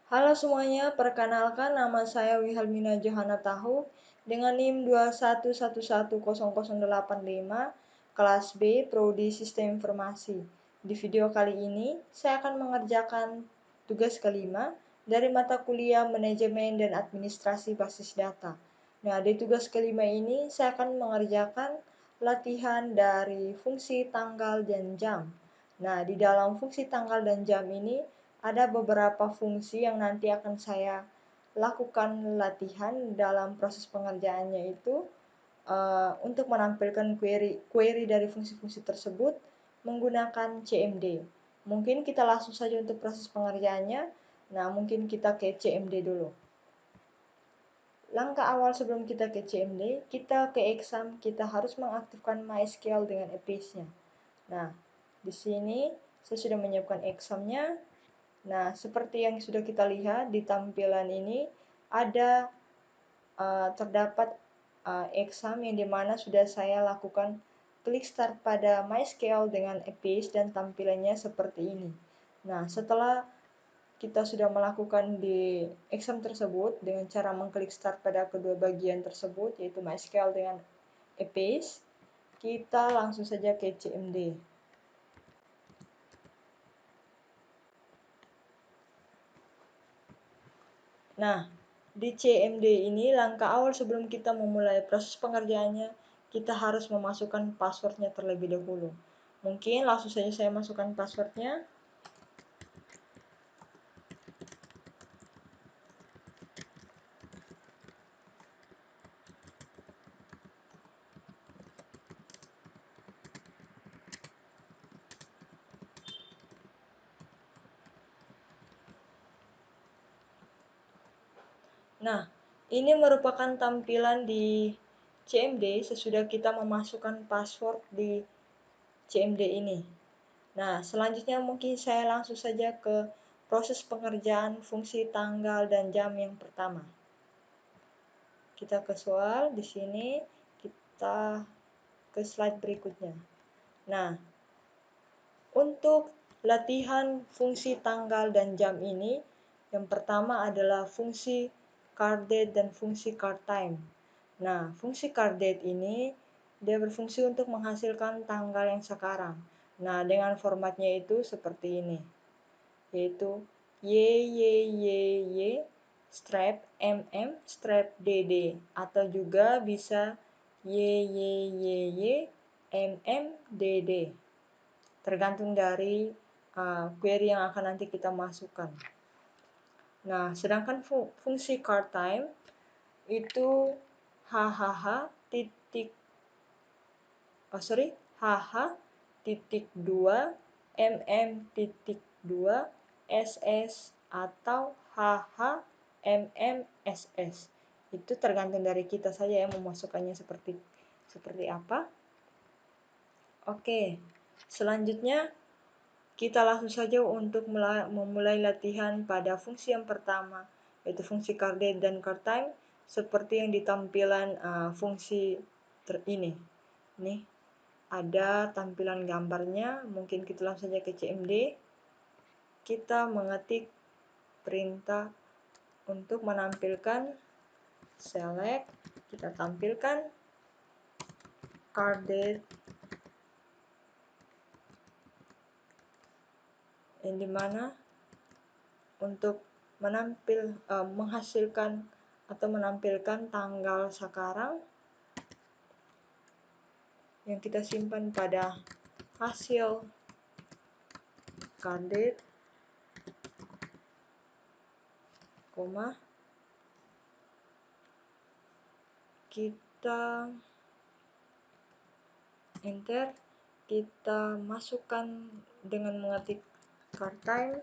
Halo semuanya, perkenalkan nama saya Wihalmina Johana Tahu dengan NIM 211100085, kelas B, Prodi Sistem Informasi. Di video kali ini, saya akan mengerjakan tugas kelima dari mata kuliah Manajemen dan Administrasi Basis Data. Nah, di tugas kelima ini, saya akan mengerjakan latihan dari fungsi tanggal dan jam. Nah, di dalam fungsi tanggal dan jam ini, ada beberapa fungsi yang nanti akan saya lakukan latihan dalam proses pengerjaannya itu untuk menampilkan query dari fungsi-fungsi tersebut menggunakan CMD. Mungkin kita langsung saja untuk proses pengerjaannya. Nah, mungkin kita ke CMD dulu. Langkah awal sebelum kita ke CMD, kita ke exam, kita harus mengaktifkan MySQL dengan APIs-nya. Nah, di sini saya sudah menyiapkan examnya. Nah, seperti yang sudah kita lihat di tampilan ini, ada terdapat exam yang dimana sudah saya lakukan klik start pada MySQL dengan APIs dan tampilannya seperti ini. Nah, setelah kita sudah melakukan di exam tersebut dengan cara mengklik start pada kedua bagian tersebut, yaitu MySQL dengan APIs, kita langsung saja ke CMD. Nah, di CMD ini langkah awal sebelum kita memulai proses pengerjaannya, kita harus memasukkan passwordnya terlebih dahulu. Mungkin langsung saja saya masukkan passwordnya. Nah, ini merupakan tampilan di CMD sesudah kita memasukkan password di CMD ini. Nah, selanjutnya mungkin saya langsung saja ke proses pengerjaan fungsi tanggal dan jam yang pertama. Kita ke soal di sini, kita ke slide berikutnya. Nah, untuk latihan fungsi tanggal dan jam ini, yang pertama adalah fungsi cardDate dan fungsi cardTime. Nah, fungsi cardDate ini dia berfungsi untuk menghasilkan tanggal yang sekarang. Nah, dengan formatnya itu seperti ini, yaitu YYYY strap MM strap DD, atau juga bisa YYYY MMDD, tergantung dari query yang akan nanti kita masukkan. Nah, sedangkan fungsi cardTime itu hhh titik titik 2 titik 2 ss atau mmss. Itu tergantung dari kita saja yang memasukkannya seperti apa. Oke, selanjutnya kita langsung saja untuk memulai latihan pada fungsi yang pertama, yaitu fungsi cardDate dan cardTime, seperti yang di tampilan fungsi ini. Nih, ada tampilan gambarnya. Mungkin kita langsung saja ke CMD. Kita mengetik perintah untuk menampilkan select. Kita tampilkan cardDate, yang dimana untuk menghasilkan atau menampilkan tanggal sekarang yang kita simpan pada hasil cardDate, kita enter, kita masukkan dengan mengetik cardTime,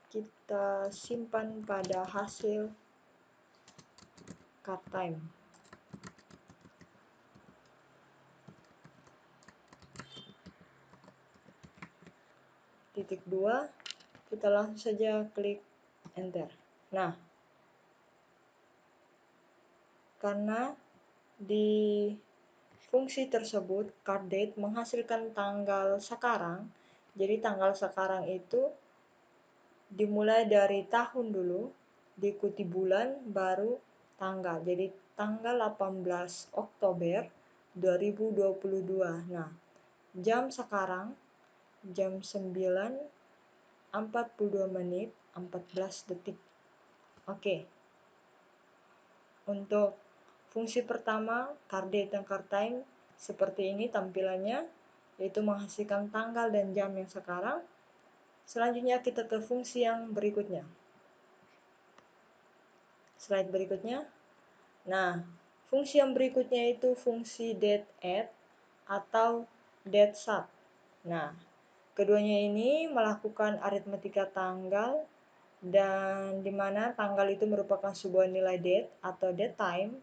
kita simpan pada hasil cardTime. Titik 2, kita langsung saja klik enter. Nah, karena di fungsi tersebut cardDate menghasilkan tanggal sekarang, jadi tanggal sekarang itu dimulai dari tahun dulu, diikuti bulan, baru tanggal. Jadi tanggal 18 Oktober 2022. Nah, jam sekarang jam 9.42 menit 14 detik. Oke. Untuk fungsi pertama, card date dan card time seperti ini tampilannya, yaitu menghasilkan tanggal dan jam yang sekarang. Selanjutnya kita ke fungsi yang berikutnya. Slide berikutnya. Nah, fungsi yang berikutnya itu fungsi date add atau date sub. Nah, keduanya ini melakukan aritmetika tanggal, dan di mana tanggal itu merupakan sebuah nilai date atau date time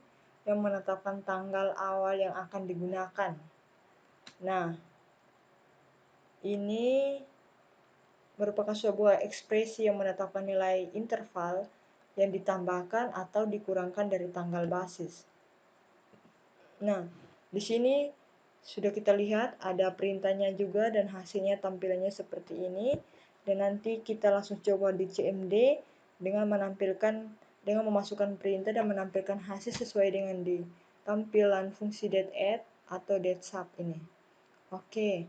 yang menetapkan tanggal awal yang akan digunakan. Nah, ini merupakan sebuah ekspresi yang menetapkan nilai interval yang ditambahkan atau dikurangkan dari tanggal basis. Nah, di sini sudah kita lihat ada perintahnya juga dan hasilnya tampilannya seperti ini. Dan nanti kita langsung coba di CMD dengan memasukkan perintah dan menampilkan hasil sesuai dengan di tampilan fungsi date add atau date sub ini. Oke,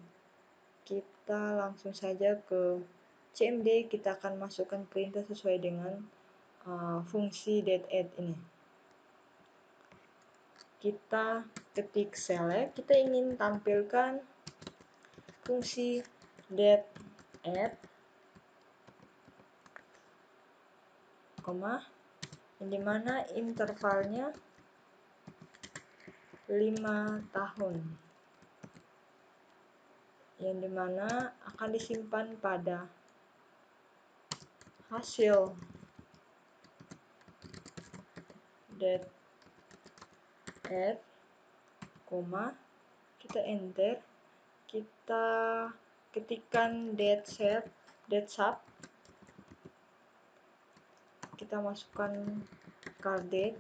kita langsung saja ke CMD. Kita akan masukkan perintah sesuai dengan fungsi date add ini. Kita ketik select, kita ingin tampilkan fungsi date add, yang dimana intervalnya 5 tahun, yang dimana akan disimpan pada hasil date add, kita enter, kita ketikkan date sub, kita masukkan card date,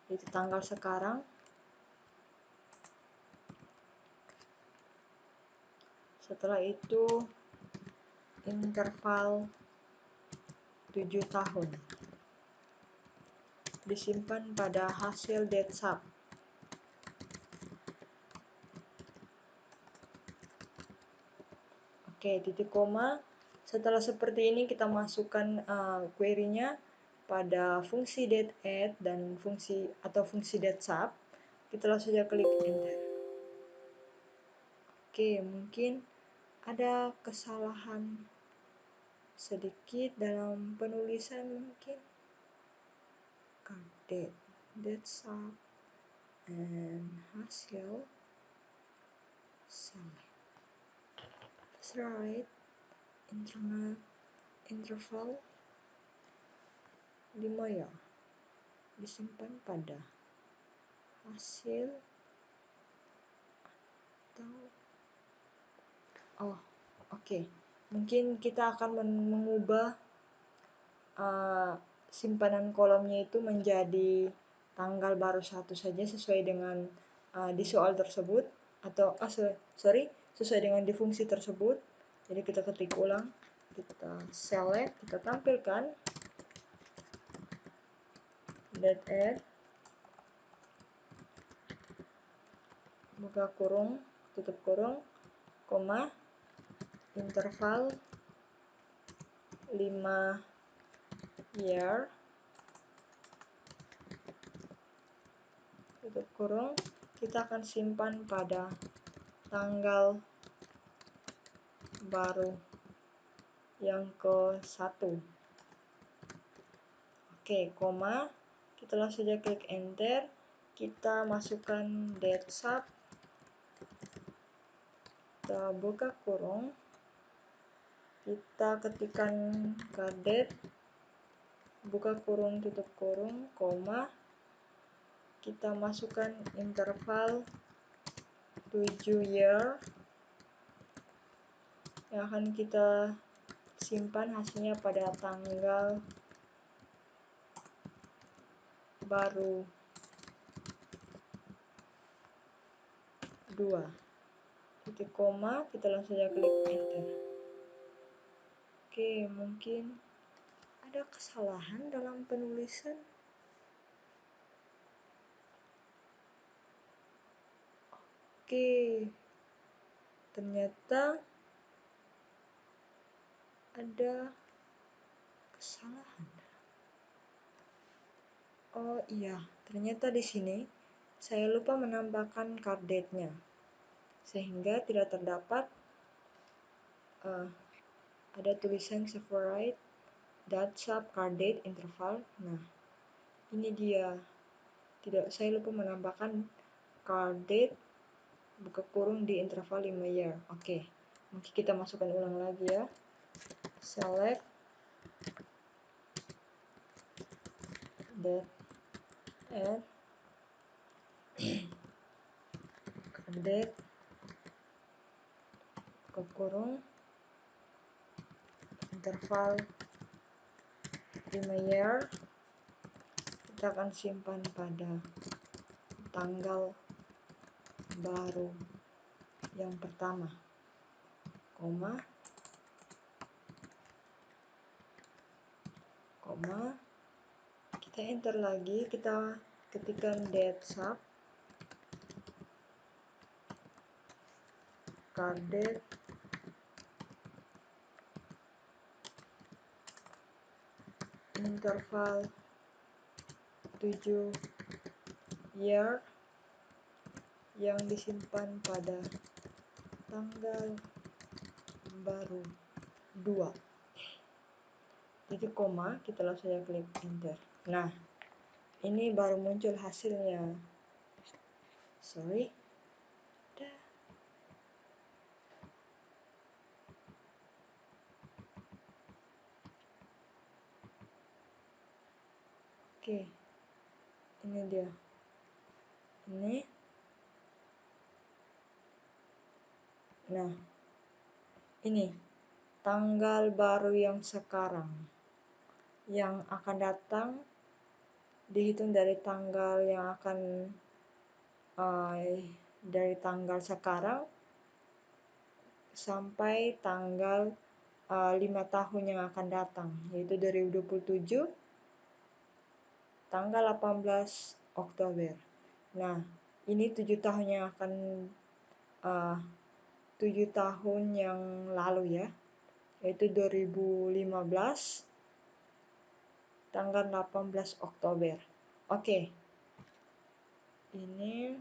yaitu tanggal sekarang. Setelah itu interval 7 tahun disimpan pada hasil date sub. Oke, titik koma. Setelah seperti ini kita masukkan query-nya pada fungsi date add dan fungsi date sub. Kita langsung saja klik enter. Oke, mungkin ada kesalahan sedikit dalam penulisan mungkin. Date sub and hasil select. That's right. Interval 5 ya, disimpan pada hasil atau oke. Mungkin kita akan mengubah simpanan kolomnya itu menjadi tanggal baru 1 saja sesuai dengan di soal tersebut, atau sesuai dengan di fungsi tersebut. Jadi kita ketik ulang, kita select, kita tampilkan date add, buka kurung, tutup kurung, interval 5 year, tutup kurung, kita akan simpan pada tanggal baru yang ke-1. Oke, kita langsung saja klik enter, kita masukkan date sub, kita buka kurung, kita ketikkan card date, buka kurung, tutup kurung, kita masukkan interval 7 year yang akan kita simpan hasilnya pada tanggal baru 2. Titik koma, kita langsung saja klik enter. Oke, mungkin ada kesalahan dalam penulisan. Oke, ternyata ada kesalahan. Oh iya, ternyata di sini saya lupa menambahkan card date-nya, sehingga tidak terdapat ada tulisan separate date sub card date interval. Nah, ini dia. Saya lupa menambahkan card date buka kurung di interval 5 year. Oke, mungkin kita masukkan ulang lagi ya. Select date and card date buka kurung interval 5 year. Kita akan simpan pada tanggal baru yang pertama, koma, kita enter lagi, kita ketikkan date sub card date interval 7 year yang disimpan pada tanggal baru 2. Titik koma, kita langsung saja klik enter. Nah, ini baru muncul hasilnya. Sorry. Oke, ini dia. Ini. Nah, ini tanggal baru yang sekarang. Yang akan datang dihitung dari tanggal yang akan dari tanggal sekarang sampai tanggal 5 tahun yang akan datang, yaitu 2027 tanggal 18 Oktober. Nah, ini 7 tahun yang akan 7 tahun yang lalu ya, yaitu 2015 tanggal 18 Oktober. Oke. Ini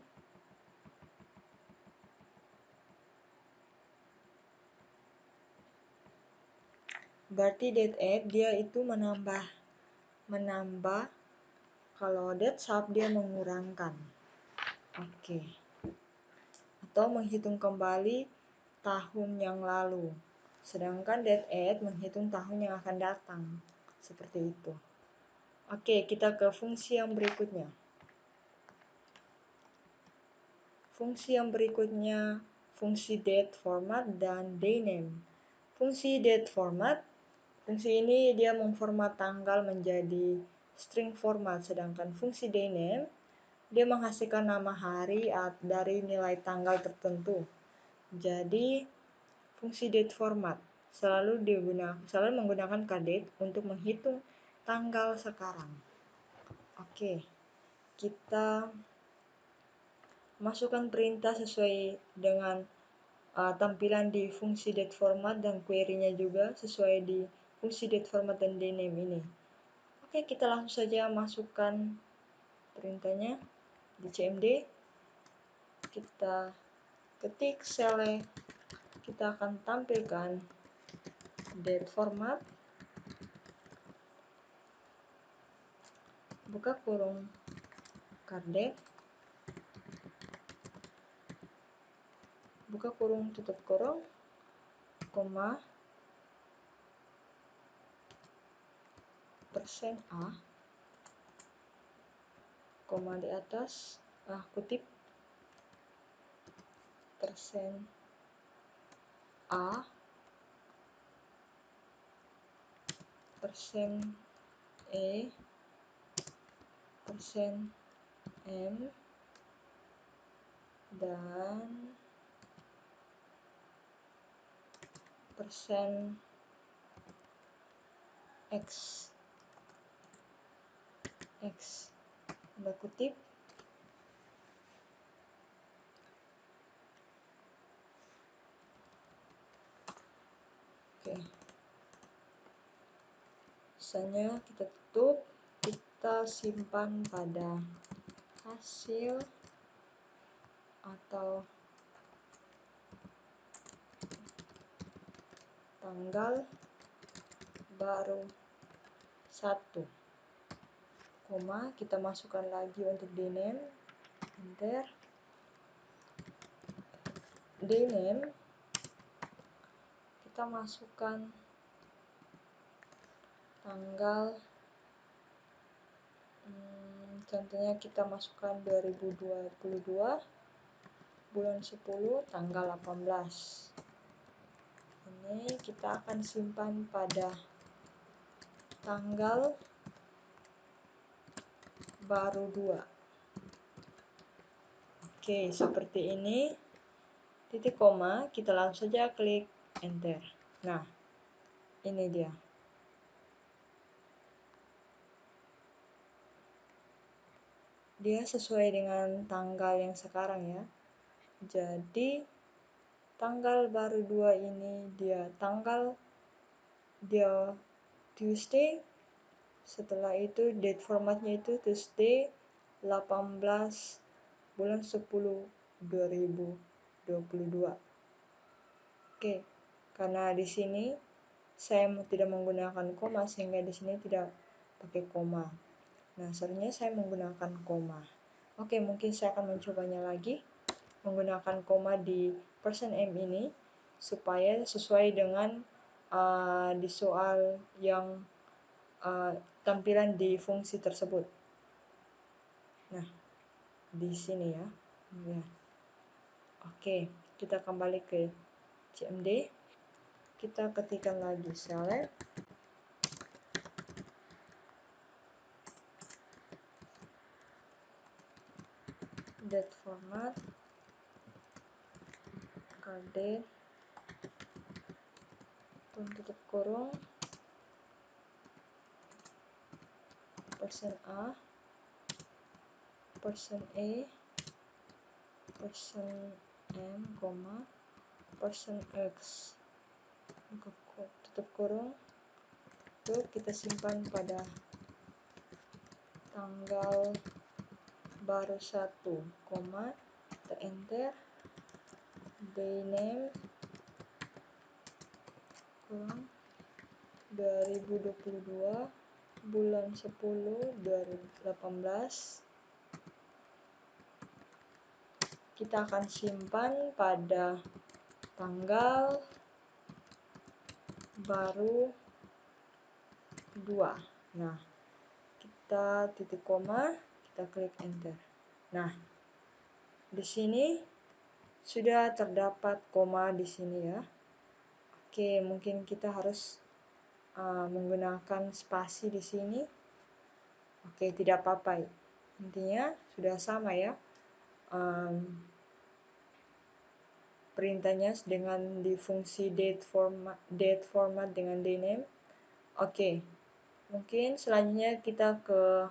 berarti date add dia itu menambah kalau date sub dia mengurangkan. Oke. Atau menghitung kembali tahun yang lalu. Sedangkan date add menghitung tahun yang akan datang. Seperti itu. Oke, kita ke fungsi yang berikutnya. Fungsi yang berikutnya, fungsi date format dan day name. Fungsi date format, fungsi ini dia memformat tanggal menjadi string format, sedangkan fungsi day name, dia menghasilkan nama hari dari nilai tanggal tertentu. Jadi, fungsi date format selalu menggunakan card untuk menghitung tanggal sekarang. Oke, kita masukkan perintah sesuai dengan tampilan di fungsi date format dan query-nya juga sesuai di fungsi date format dan day name ini. Oke, kita langsung saja masukkan perintahnya di CMD. Kita ketik select, kita akan tampilkan date format, buka kurung card date, buka kurung tutup kurung, koma, %A, koma di atas, kutip, %A, %E, %M, dan X tanda kutip, oke, misalnya kita tutup, kita simpan pada hasil atau tanggal baru 1, koma, kita masukkan lagi untuk dname, enter, dname, kita masukkan tanggal, contohnya kita masukkan 2022 bulan 10 tanggal 18. Ini kita akan simpan pada tanggal baru 2. Oke, seperti ini. Titik koma, kita langsung saja klik enter. Nah, ini dia. Dia sesuai dengan tanggal yang sekarang ya. Jadi tanggal baru 2 ini dia Tuesday. Setelah itu date formatnya itu Tuesday 18 bulan 10 2022. Oke, karena di sini saya tidak menggunakan koma sehingga di sini tidak pakai koma. Nah, seharusnya saya menggunakan koma. Oke, mungkin saya akan mencobanya lagi menggunakan koma di %m ini supaya sesuai dengan di soal yang tampilan di fungsi tersebut. Nah, di sini ya. Oke, kita kembali ke CMD. Kita ketikkan lagi select, date format, date, tutup kurung, %A, %E, %M, %X, tutup kurung. Itu kita simpan pada tanggal baru 1, koma, kita enter, dname, kurang 2022 bulan 10 2018. Kita akan simpan pada tanggal baru 2. Nah, kita titik koma, kita klik enter. Nah, di sini sudah terdapat koma di sini ya. Oke, mungkin kita harus menggunakan spasi di sini. Oke, tidak apa-apa. Intinya sudah sama ya. Perintahnya dengan di fungsi date format dengan dname. Oke, mungkin selanjutnya kita ke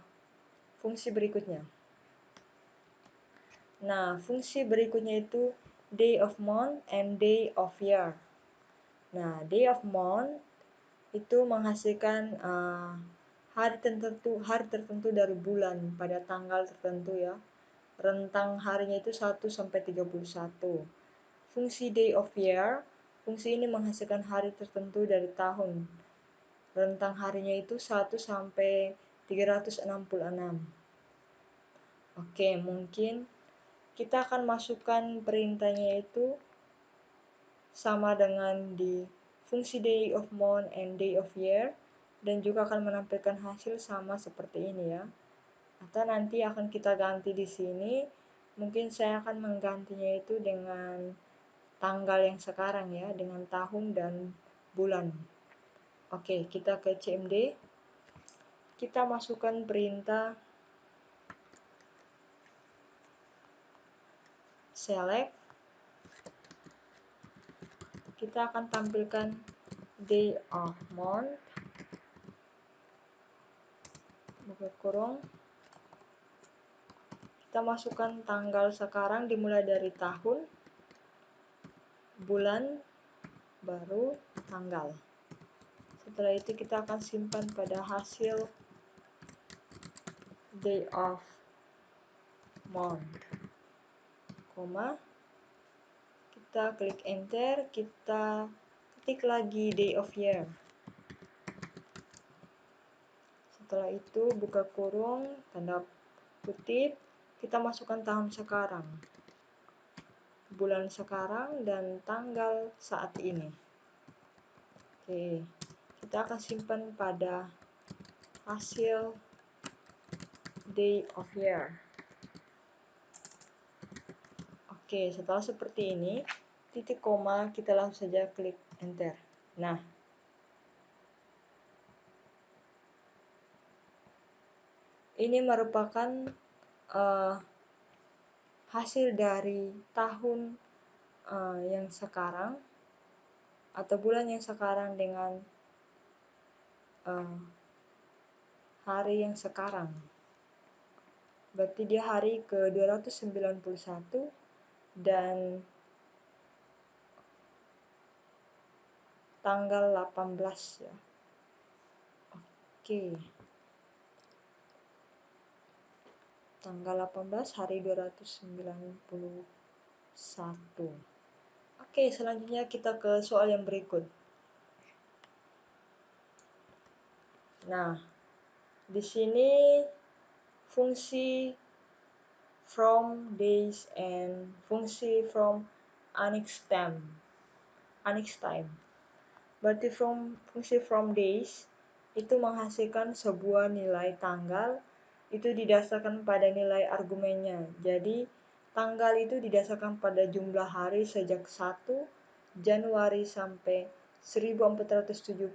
fungsi berikutnya. Nah, fungsi berikutnya itu day of month and day of year. Nah, day of month itu menghasilkan hari tertentu dari bulan pada tanggal tertentu ya. Rentang harinya itu 1 sampai 31. Fungsi day of year, fungsi ini menghasilkan hari tertentu dari tahun. Rentang harinya itu 1 sampai 366. Oke, mungkin kita akan masukkan perintahnya itu sama dengan di fungsi day of month and day of year, dan juga akan menampilkan hasil sama seperti ini ya. Atau nanti akan kita ganti di sini. Mungkin saya akan menggantinya itu dengan tanggal yang sekarang ya, dengan tahun dan bulan. Oke, kita ke CMD. Kita masukkan perintah select. Kita akan tampilkan day of month, buka kurung, kita masukkan tanggal sekarang dimulai dari tahun, bulan, baru tanggal. Setelah itu kita akan simpan pada hasil day of month, koma, kita klik enter, kita ketik lagi day of year. Setelah itu buka kurung, tanda kutip, kita masukkan tahun sekarang, bulan sekarang, dan tanggal saat ini. Oke, kita akan simpan pada hasil day of year. Oke, setelah seperti ini, titik koma, kita langsung saja klik enter. Nah, ini merupakan hasil dari tahun yang sekarang atau bulan yang sekarang dengan hari yang sekarang. Berarti dia hari ke-291 dan tanggal 18 ya. Oke. Tanggal 18 hari 291. Oke, selanjutnya kita ke soal yang berikut. Nah, di sini fungsi from days and fungsi from annexed time. Berarti fungsi from days itu menghasilkan sebuah nilai tanggal itu didasarkan pada nilai argumennya. Jadi tanggal itu didasarkan pada jumlah hari sejak 1 Januari sampai 1472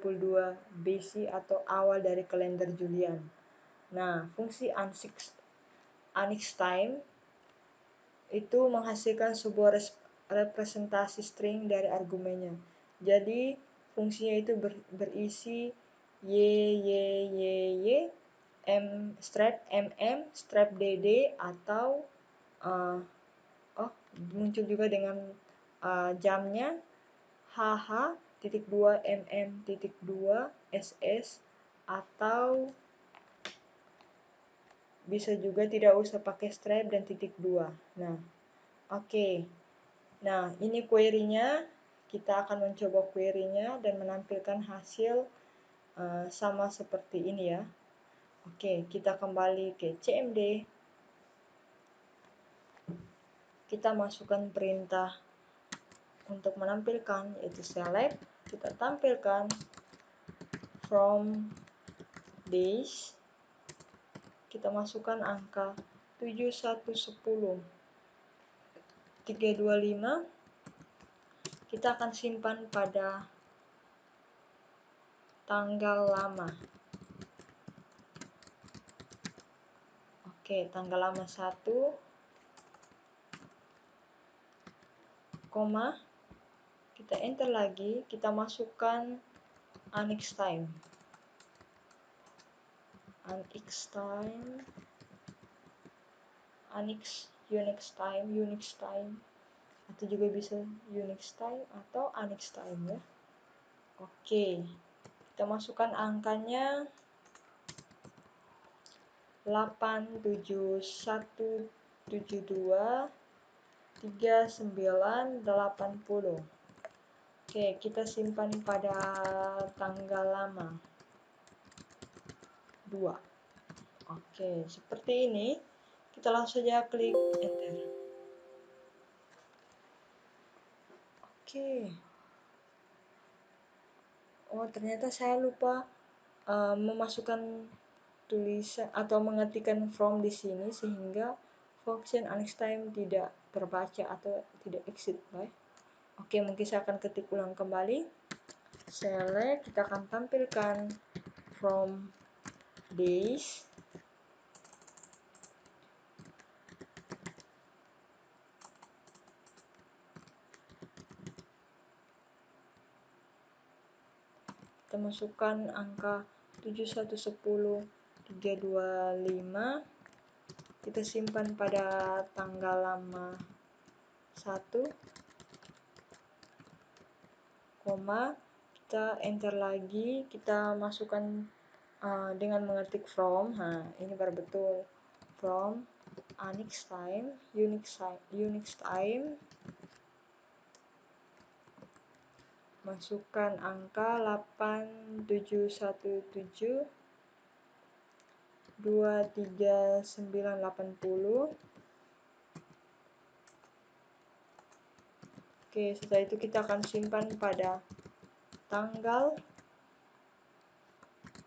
BC atau awal dari kalender Julian. Nah, fungsi annexed time itu menghasilkan sebuah representasi string dari argumennya. Jadi fungsinya itu berisi y, strap strap dd, atau muncul juga dengan jamnya hh.2 ss, atau bisa juga tidak usah pakai strap dan titik 2. Nah, oke. Nah, ini query-nya. Kita akan mencoba query-nya dan menampilkan hasil sama seperti ini ya. Oke, kita kembali ke CMD. Kita masukkan perintah untuk menampilkan, yaitu select. Kita tampilkan from days. Kita masukkan angka 7110 325. Kita akan simpan pada tanggal lama. Oke, tanggal lama 1, koma, kita enter lagi, kita masukkan annexed time, Unix time, atau juga bisa Unix time atau annexed time ya. Oke, kita masukkan angkanya 87172 3980. Oke, kita simpan pada tanggal lama 2. Oke, seperti ini. Kita langsung saja klik enter. Oke. Oh, ternyata saya lupa memasukkan tulisan atau mengetikkan from di sini sehingga function annexed time tidak terbaca atau tidak exit. Oke, mungkin saya akan ketik ulang kembali. Select, kita akan tampilkan from days. Kita masukkan angka 7110 325, kita simpan pada tanggal lama 1, koma, kita enter lagi, kita masukkan dengan mengetik from. Nah, ini baru betul. From Unix time, Unix time, masukkan angka 8717 23980. Oke, setelah itu kita akan simpan pada tanggal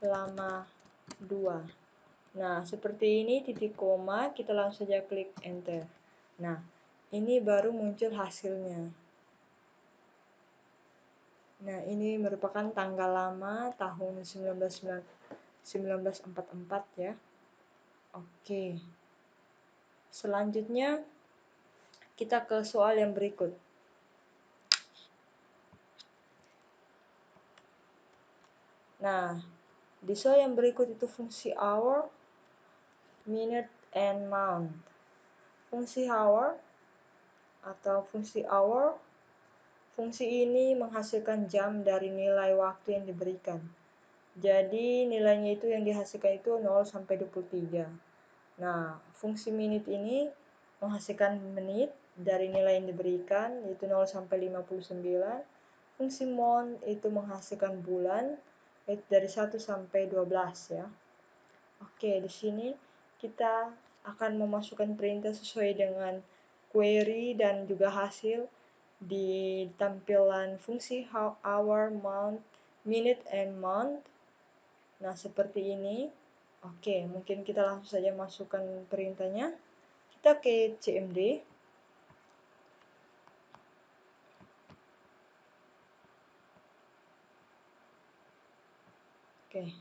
lama 2. Nah, seperti ini titik koma, kita langsung saja klik enter. Nah, ini baru muncul hasilnya. Nah, ini merupakan tanggal lama tahun 1944 ya. Oke. Selanjutnya kita ke soal yang berikut. Nah, di soal yang berikut itu fungsi hour, minute, and month. Fungsi hour atau fungsi hour, fungsi ini menghasilkan jam dari nilai waktu yang diberikan. Jadi nilainya itu yang dihasilkan itu 0 sampai 23. Nah, fungsi minute ini menghasilkan menit dari nilai yang diberikan, yaitu 0 sampai 59. Fungsi month itu menghasilkan bulan, yaitu dari 1 sampai 12 ya. Oke, di sini kita akan memasukkan perintah sesuai dengan query dan juga hasil di tampilan fungsi hour, month, minute, and month. Nah, seperti ini. Oke, mungkin kita langsung saja masukkan perintahnya. Kita ke CMD. Oke.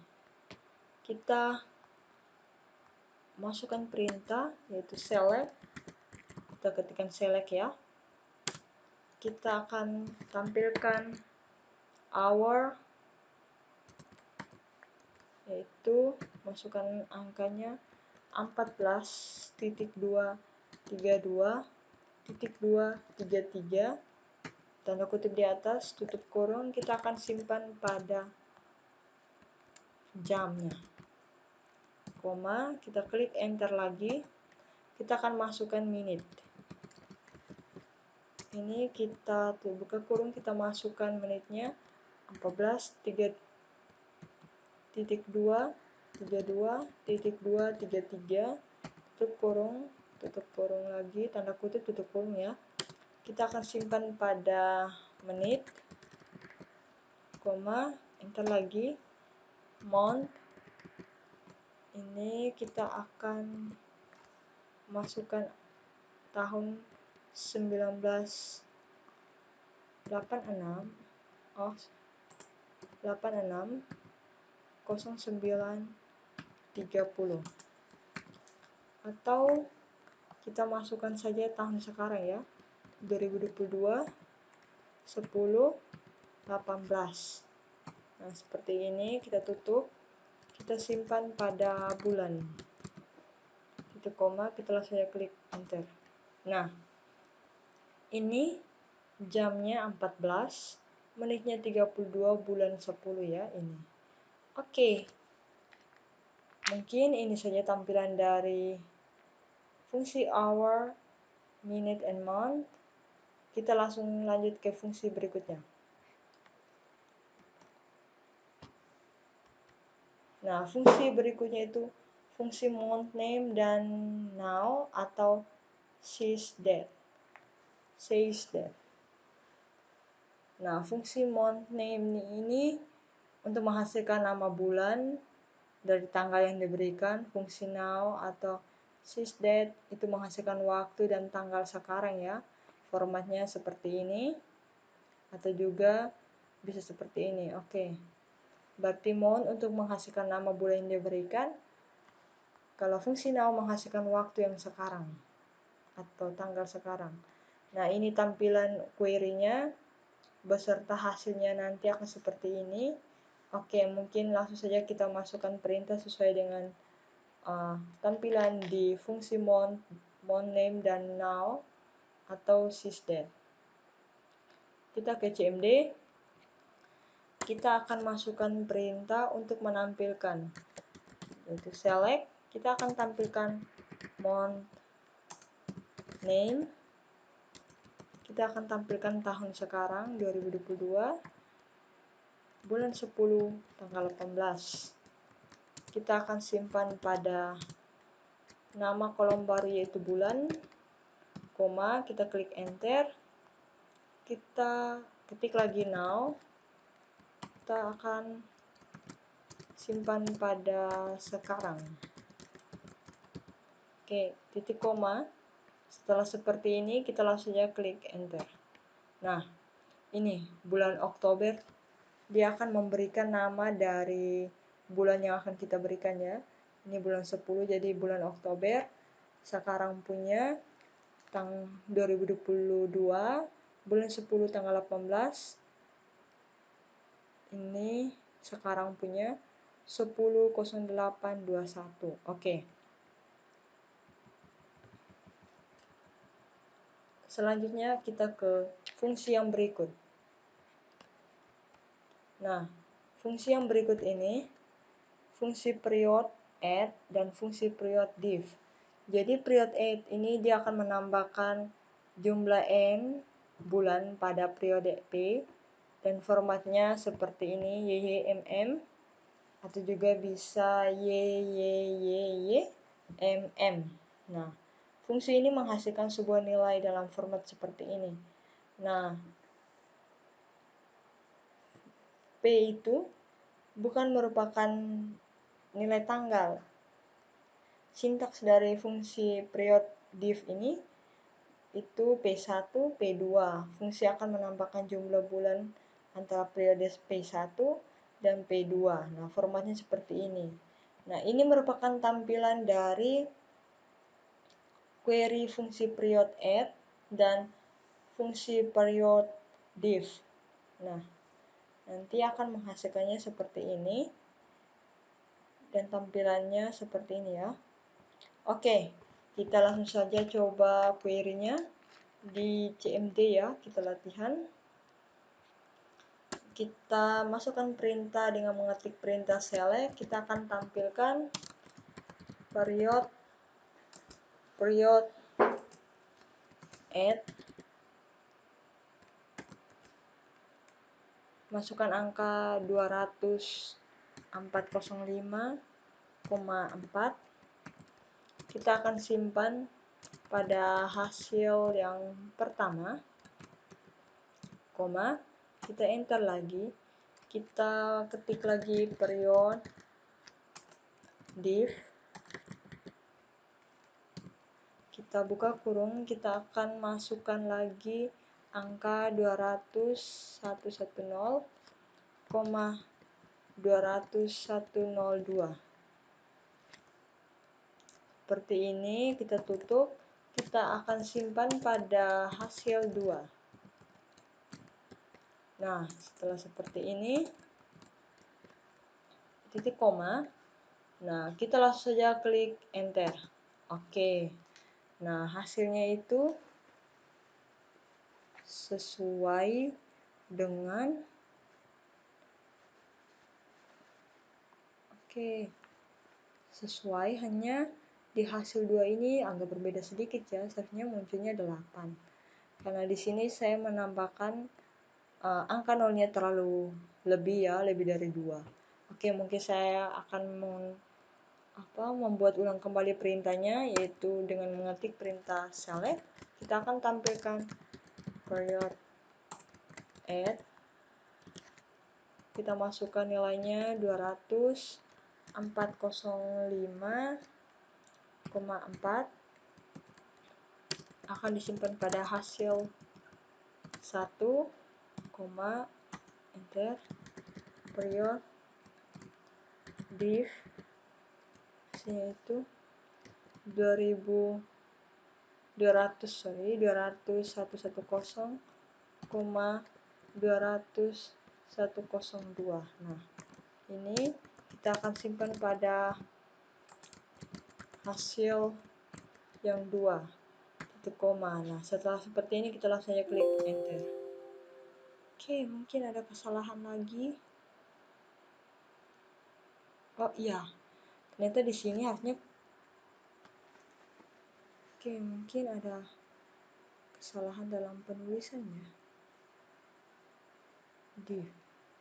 Kita masukkan perintah yaitu select. Kita ketikkan select ya. Kita akan tampilkan hour, yaitu masukkan angkanya 14.232.233, tanda kutip di atas, tutup kurung. Kita akan simpan pada jamnya, koma, kita klik enter lagi. Kita akan masukkan minute. Ini kita buka kurung, kita masukkan menitnya 14.232.233, tutup kurung lagi, tanda kutip, tutup kurung ya. Kita akan simpan pada menit, koma, enter lagi. Month, ini kita akan masukkan tahun 1986, 0930, atau kita masukkan saja tahun sekarang ya, 2022 10/18. Nah, seperti ini kita tutup, kita simpan pada bulan, titik koma, kita langsung saja klik enter. Nah, ini jamnya 14, menitnya 32, bulan 10 ya ini. Oke. Mungkin ini saja tampilan dari fungsi hour, minute, and month. Kita langsung lanjut ke fungsi berikutnya. Nah, fungsi berikutnya itu fungsi month name dan now atau says that. Nah, fungsi month name ini untuk menghasilkan nama bulan dari tanggal yang diberikan. Fungsi now atau says that itu menghasilkan waktu dan tanggal sekarang ya. Formatnya seperti ini atau juga bisa seperti ini. Oke. Berarti month untuk menghasilkan nama bulan yang diberikan. Kalau fungsi now menghasilkan waktu yang sekarang atau tanggal sekarang. Nah, ini tampilan query-nya beserta hasilnya nanti akan seperti ini. Oke, mungkin langsung saja kita masukkan perintah sesuai dengan tampilan di fungsi mount name dan now atau sysdate. Kita ke CMD, kita akan masukkan perintah untuk menampilkan, yaitu select. Kita akan tampilkan mount name, kita akan tampilkan tahun sekarang 2022, bulan 10 tanggal 18. Kita akan simpan pada nama kolom baru yaitu bulan, koma, kita klik enter, kita ketik lagi now, kita akan simpan pada sekarang. Oke, titik koma. Setelah seperti ini, kita langsung saja klik enter. Nah, ini bulan Oktober, dia akan memberikan nama dari bulan yang akan kita berikan ya. Ini bulan 10, jadi bulan Oktober. Sekarang punya tanggal 2022, bulan 10 tanggal 18. Ini sekarang punya 10.08.21. Oke. Selanjutnya kita ke fungsi yang berikut. Nah, fungsi yang berikut ini fungsi period add dan fungsi period div. Jadi period add ini dia akan menambahkan jumlah n bulan pada periode P dan formatnya seperti ini YYMM atau juga bisa YYYYMM. Nah, fungsi ini menghasilkan sebuah nilai dalam format seperti ini. Nah, P itu bukan merupakan nilai tanggal. Sintaks dari fungsi period div ini itu P1, P2. Fungsi akan menambahkan jumlah bulan antara periode P1 dan P2. Nah, formatnya seperti ini. Nah, ini merupakan tampilan dari query fungsi period add dan fungsi period div. Nah, nanti akan menghasilkannya seperti ini dan tampilannya seperti ini ya. Oke, kita langsung saja coba query-nya di CMD ya, kita latihan. Kita masukkan perintah dengan mengetik perintah select, kita akan tampilkan period add, masukkan angka 20405,4. Kita akan simpan pada hasil yang pertama, koma, kita enter lagi, kita ketik lagi period div, kita buka kurung, kita akan masukkan lagi angka 200.110,20102. Seperti ini, kita tutup, kita akan simpan pada hasil 2. Nah, setelah seperti ini, titik koma. Nah, kita langsung saja klik enter. Oke. Nah, hasilnya itu sesuai dengan sesuai, hanya di hasil 2 ini agak berbeda sedikit ya, seharusnya munculnya 8. Karena di sini saya menambahkan angka nolnya terlalu lebih ya, lebih dari 2. Oke, mungkin saya akan membuat ulang kembali perintahnya, yaitu dengan mengetik perintah select. Kita akan tampilkan period add, kita masukkan nilainya 200.405,4, akan disimpan pada hasil 1, enter, period div, yaitu 200.110,20102. Nah, ini kita akan simpan pada hasil yang 2, titik koma. Nah, setelah seperti ini kita langsung saja klik enter. Oke, mungkin ada kesalahan lagi. Oh iya, ternyata di sini harusnya mungkin ada kesalahan dalam penulisannya.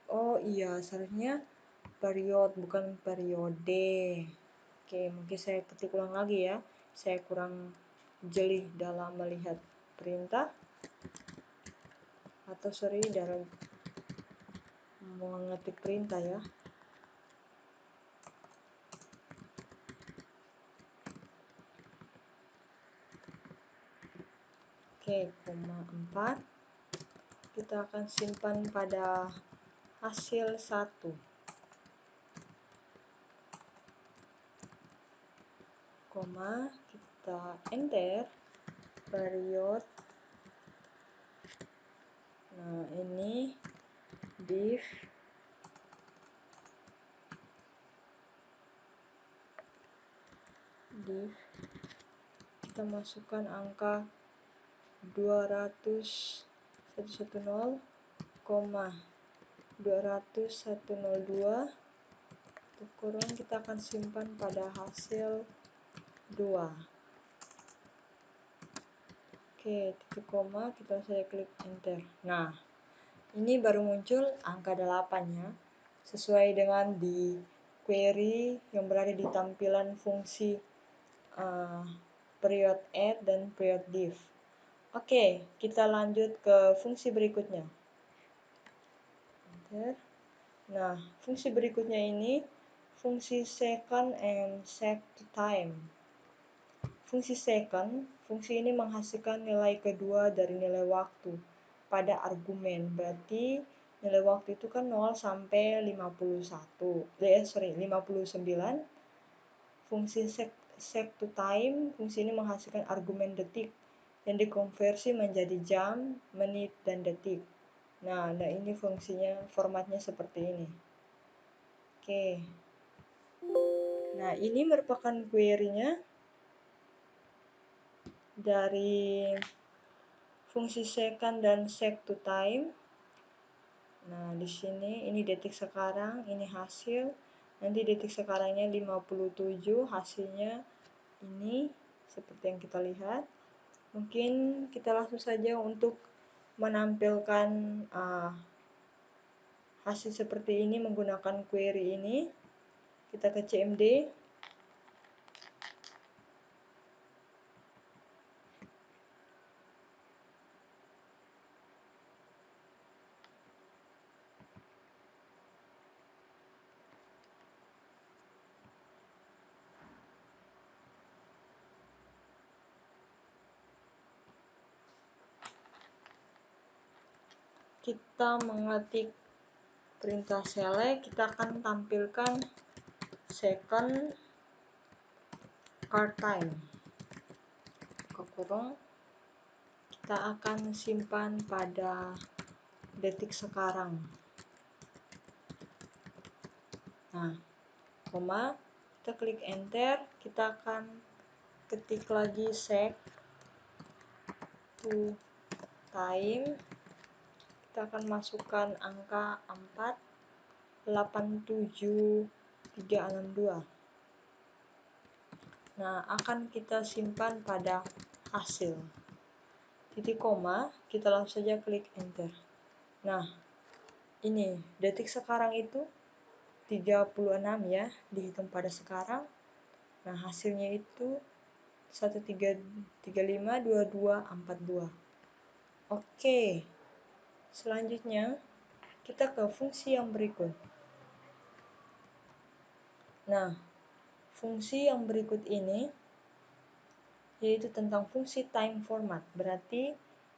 Oh iya, seharusnya period bukan periode. Oke, mungkin saya ketik ulang lagi ya. Saya kurang jeli dalam melihat perintah atau dalam mengetik perintah ya. Oke, koma 4 kita akan simpan pada hasil 1, koma kita enter period. Nah, ini div kita masukkan angka 200.110, 200.102 kurang kita akan simpan pada hasil 2. Oke, titik koma kita saya klik enter. Nah, ini baru muncul angka 8 ya, sesuai dengan di query yang berada di tampilan fungsi period add dan period div. Oke, kita lanjut ke fungsi berikutnya. Enter. Nah, fungsi berikutnya ini fungsi second and set time. Fungsi second, fungsi ini menghasilkan nilai kedua dari nilai waktu pada argumen. Berarti nilai waktu itu kan 0 sampai 59. Fungsi set to time, fungsi ini menghasilkan argumen detik yang dikonversi menjadi jam, menit, dan detik. Nah ini fungsinya, formatnya seperti ini. Oke. Nah, ini merupakan query-nya dari fungsi second dan set to time. Nah, di sini ini detik sekarang, ini hasil. Nanti detik sekarangnya 57, hasilnya ini seperti yang kita lihat. Mungkin kita langsung saja untuk menampilkan hasil seperti ini menggunakan query ini. Kita ke CMD. Kita mengetik perintah select, kita akan tampilkan second card time. Kurung, kita akan simpan pada detik sekarang. Nah, koma, kita klik enter, kita akan ketik lagi set to time. Kita akan masukkan angka 487.362. Nah, akan kita simpan pada hasil. Titik koma, kita langsung saja klik enter. Nah, ini detik sekarang itu 36 ya, dihitung pada sekarang. Nah, hasilnya itu 13352242. Oke. Selanjutnya kita ke fungsi yang berikut. Nah, fungsi yang berikut ini yaitu tentang fungsi time format. Berarti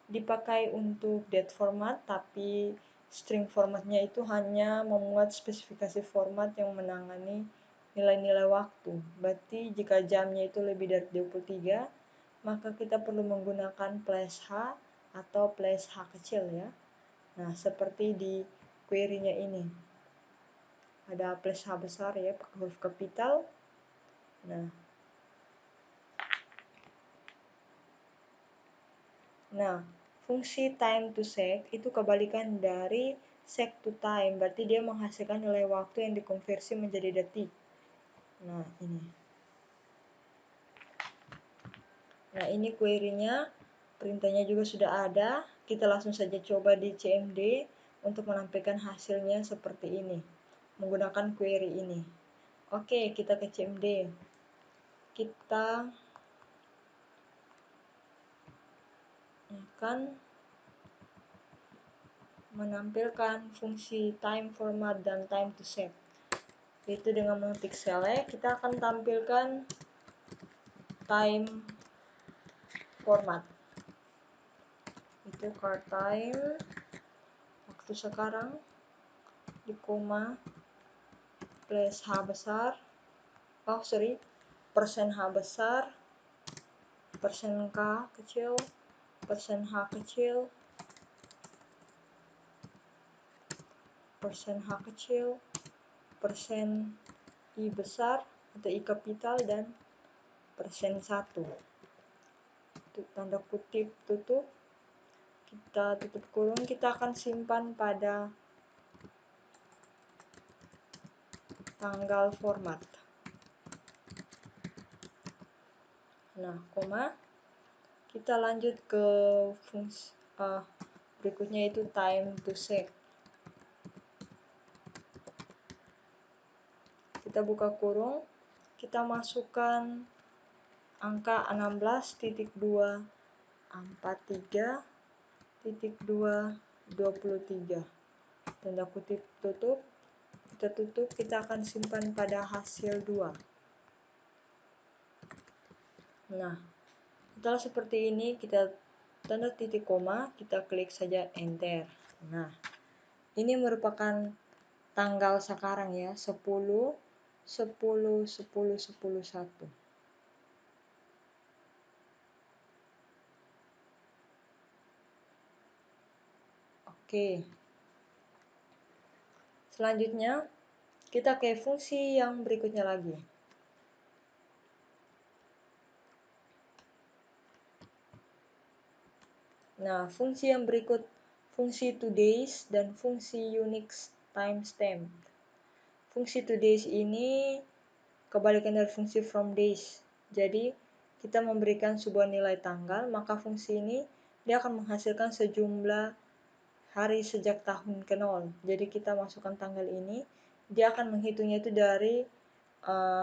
dipakai untuk date format, tapi string formatnya itu hanya memuat spesifikasi format yang menangani nilai-nilai waktu. Berarti jika jamnya itu lebih dari 23, maka kita perlu menggunakan plus H atau plus H kecil ya. Nah, seperti di query-nya ini. Ada plus H besar ya, pakai huruf kapital. Nah, Nah, fungsi time to sec itu kebalikan dari sec to time, berarti dia menghasilkan nilai waktu yang dikonversi menjadi detik. Nah, ini. Nah, ini query-nya, perintahnya juga sudah ada. Kita langsung saja coba di CMD untuk menampilkan hasilnya seperti ini, menggunakan query ini. Oke, kita ke CMD. Kita akan menampilkan fungsi time format dan time to set. Itu dengan mengetik select, kita akan tampilkan time format. Itu current time, waktu sekarang, di koma, plus H besar, persen H besar, persen K kecil, persen H kecil, persen H kecil, persen I besar atau I kapital, dan persen 1. Untuk tanda kutip tutup, kita tutup kurung, kita akan simpan pada tanggal format. Nah, koma, kita lanjut ke fungsi berikutnya, itu time to sec. Kita buka kurung, kita masukkan angka 16.243.223, tanda kutip tutup, kita tutup, kita akan simpan pada hasil 2. Nah, setelah seperti ini, kita tanda titik koma, kita klik saja enter. Nah, ini merupakan tanggal sekarang ya, 10/10/10/11. Oke. Selanjutnya, kita ke fungsi yang berikutnya lagi. Nah, fungsi yang berikut, fungsi today's dan fungsi Unix timestamp. Fungsi today's ini kebalikan dari fungsi from days. Jadi, kita memberikan sebuah nilai tanggal, maka fungsi ini dia akan menghasilkan sejumlah hari sejak tahun ke 0. Jadi, kita masukkan tanggal ini, dia akan menghitungnya itu dari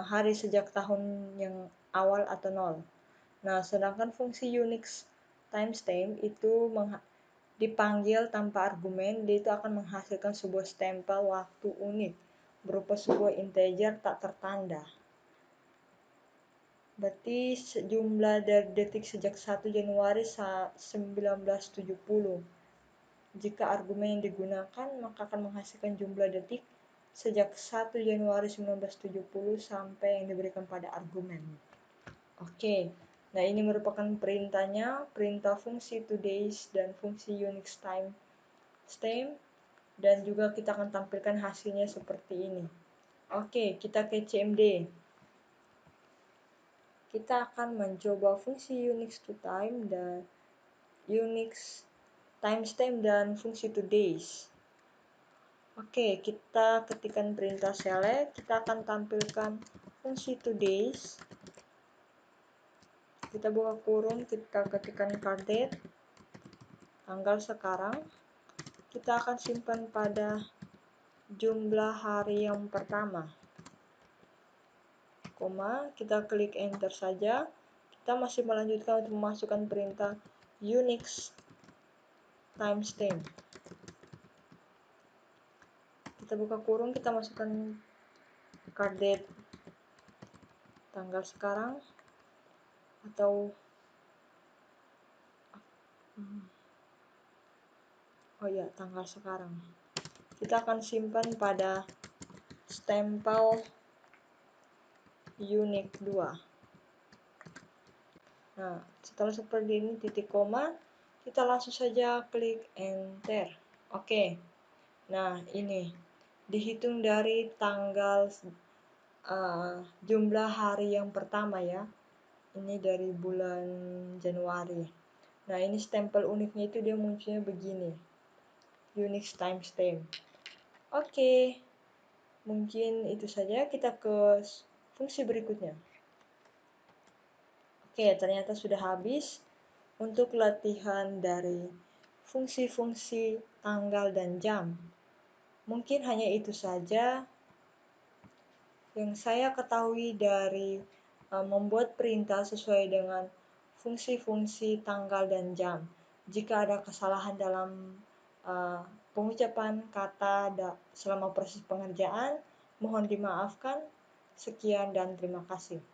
hari sejak tahun yang awal atau 0. Nah, sedangkan fungsi Unix timestamp itu dipanggil tanpa argumen, dia itu akan menghasilkan sebuah stempel waktu unik berupa sebuah integer tak tertanda. Berarti sejumlah dari detik sejak 1 Januari 1970. Jika argumen yang digunakan, maka akan menghasilkan jumlah detik sejak 1 Januari 1970 sampai yang diberikan pada argumen. Oke, nah ini merupakan perintahnya, perintah fungsi today's dan fungsi Unix timestamp, dan juga kita akan tampilkan hasilnya seperti ini. Oke, kita ke CMD. Kita akan mencoba fungsi Unix to time dan Unix timestamp dan fungsi today's. Oke, kita ketikkan perintah select, kita akan tampilkan fungsi today's. Kita buka kurung, kita ketikkan card date, tanggal sekarang. Kita akan simpan pada jumlah hari yang pertama. Koma, kita klik enter saja. Kita masih melanjutkan untuk memasukkan perintah Unix timestamp. Kita buka kurung, kita masukkan card date, tanggal sekarang, atau tanggal sekarang. Kita akan simpan pada stempel Unix 2. Nah, setelah seperti ini, titik koma, kita langsung saja klik enter. Oke. Nah, ini dihitung dari tanggal jumlah hari yang pertama ya. Ini dari bulan Januari. Nah, ini stempel uniknya itu dia munculnya begini. Unix timestamp. Oke, mungkin itu saja. Kita ke fungsi berikutnya. Oke, ternyata sudah habis untuk latihan dari fungsi-fungsi tanggal dan jam. Mungkin hanya itu saja yang saya ketahui dari membuat perintah sesuai dengan fungsi-fungsi tanggal dan jam. Jika ada kesalahan dalam pengucapan kata selama proses pengerjaan, mohon dimaafkan. Sekian dan terima kasih.